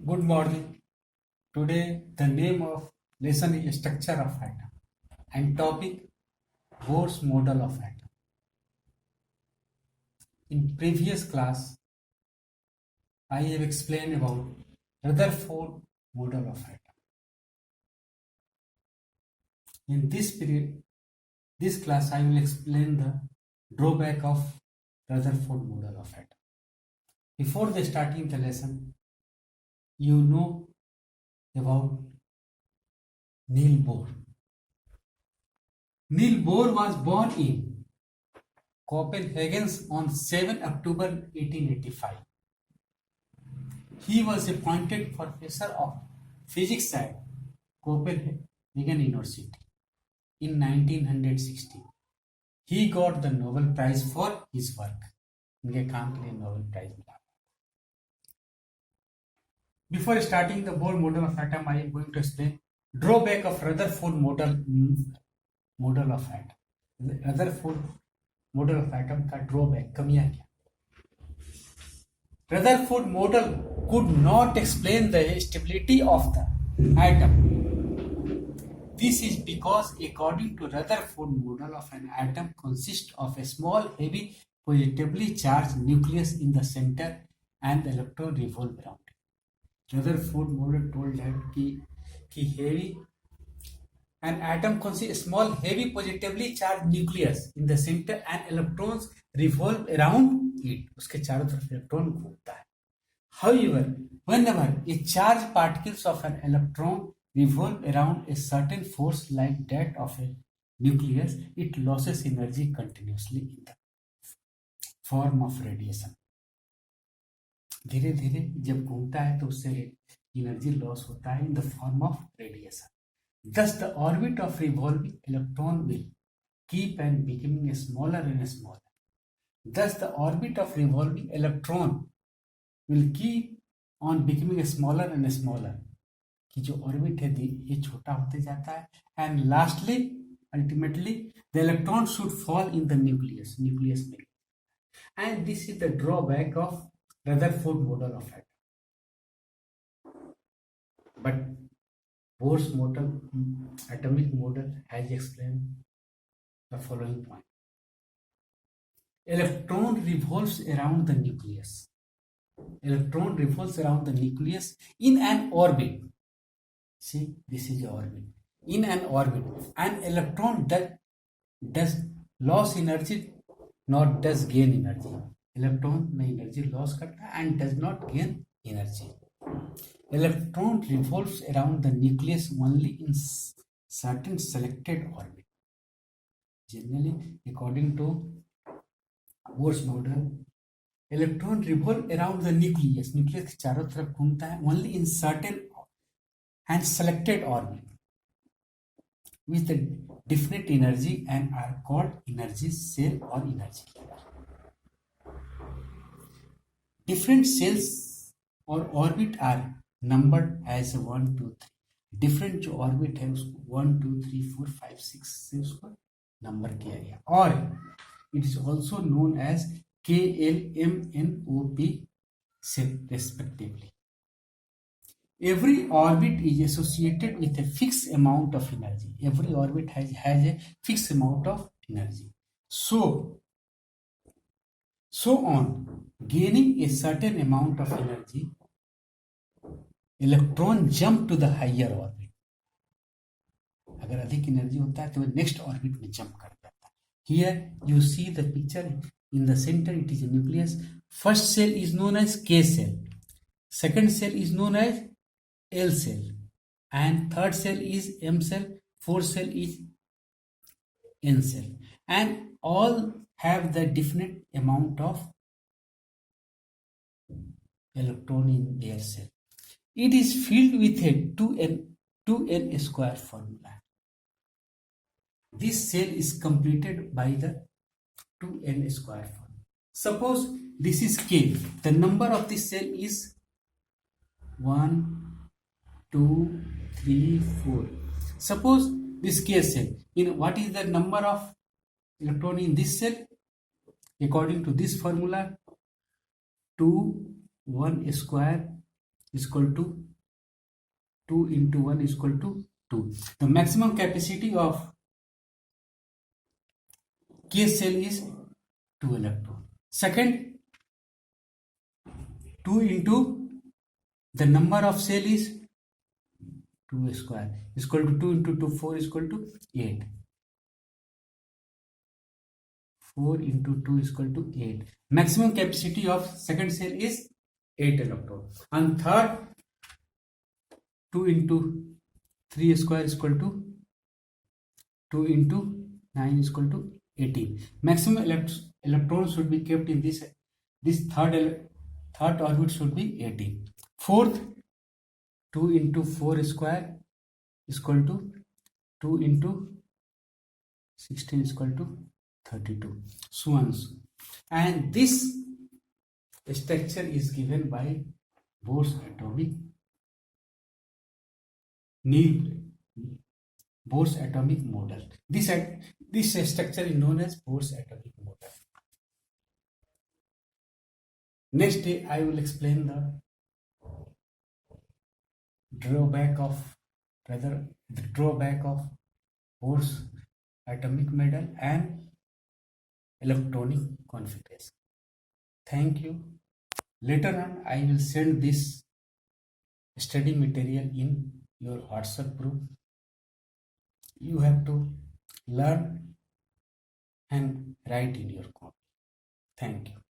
Good morning. Today the name of lesson is structure of atom and topic Bohr's model of atom. In previous class I have explained about Rutherford model of atom. In this class I will explain the drawback of Rutherford model of atom. Before the starting the lesson, you know about Niels Bohr. Niels Bohr was born in Copenhagen on 7 October 1885. He was appointed professor of physics at Copenhagen University in 1960. He got the Nobel Prize for his work. इनके काम के लिए Nobel prize मिला. Before starting the Bohr model of atom, I am going to explain drawback of Rutherford model of atom. Rutherford model of atom का drawback कमियां क्या? Rutherford model could not explain the stability of the atom. This is because according to Rutherford model of an atom consists of a small heavy positively charged nucleus in the center and the electron revolve around it. Rutherford model told that heavy an atom consists a small heavy positively charged nucleus in the center and electrons revolve around it. उसके चारों तरफ electron घूमता है. However, whenever a charged particles of an electron revolve around a certain force like that of a nucleus, it loses energy continuously in the form of radiation. धीरे धीरे जब घूमता है तो उससे एनर्जी लॉस होता है in the form of radiation. Thus, the orbit of revolving electron will keep on becoming smaller and smaller. Thus, the orbit of revolving electron will keep on becoming smaller and smaller. कि जो orbit है ये छोटा होते जाता है and lastly, ultimately, the electron should fall in the nucleus में. And this is the drawback of Rutherford model of atom. But Bohr's atomic model has explained the following point. Electron revolves around the nucleus. Electron revolves around the nucleus in an orbit. See, this is the orbit. In an orbit, an electron that does lose energy, not does gain energy. Electron में energy loss करता है and does not gain energy. Electron revolves around the nucleus only in certain selected orbit. Generally, according to Bohr's model, electron revolve around the nucleus. Nucleus के चारों तरफ घूमता है only in certain and selected orbit with the definite energy and are called energy cell or energy level. Different cells or orbit are numbered as 1, 2, 3. Different जो orbit है उसको 1, 2, 3, 4, 5, 6 से उसको नंबर किया गया और it is also known as KLMNOP respectively. Every orbit is associated with a fixed amount of energy. Every orbit has a fixed amount of energy. So on gaining a certain amount of energy, electron jump to the higher orbit. अगर अधिक energy होता है तो वह next orbit में jump कर जाता है. Here you see the picture. In the center it is a nucleus. First cell is known as K cell. Second cell is known as L cell. And third cell is M cell. Fourth cell is N cell. And all have the definite amount of electron in their cell. It is filled with a 2n square formula. This cell is completed by the 2n square formula. Suppose this is K. The number of this cell is 1, 2, 3, 4. Suppose this K cell. What is the number of electron in this cell? According to this formula, 2, 1 square is equal to 2 into 1 is equal to 2. The maximum capacity of K cell is 2 electron. Second, 2 into the number of cell is 2 square is equal to 2 into 2, 4 is equal to 8. 4 into 2 is equal to 8. Maximum capacity of second cell is 8 electron. And third, 2 into 3 square is equal to 2 into 9 is equal to 18. Maximum electrons should be kept in this third orbit should be 18. Fourth, 2 into 4 square is equal to 2 into 16 is equal to 32. So on. And this structure is given by Bohr's atomic model. This structure is known as Bohr's atomic model. Next day I will explain the drawback of Bohr's atomic model and electronic configuration. Thank you. Later on I will send this study material in your WhatsApp group. You have to learn and write in your copy. Thank you.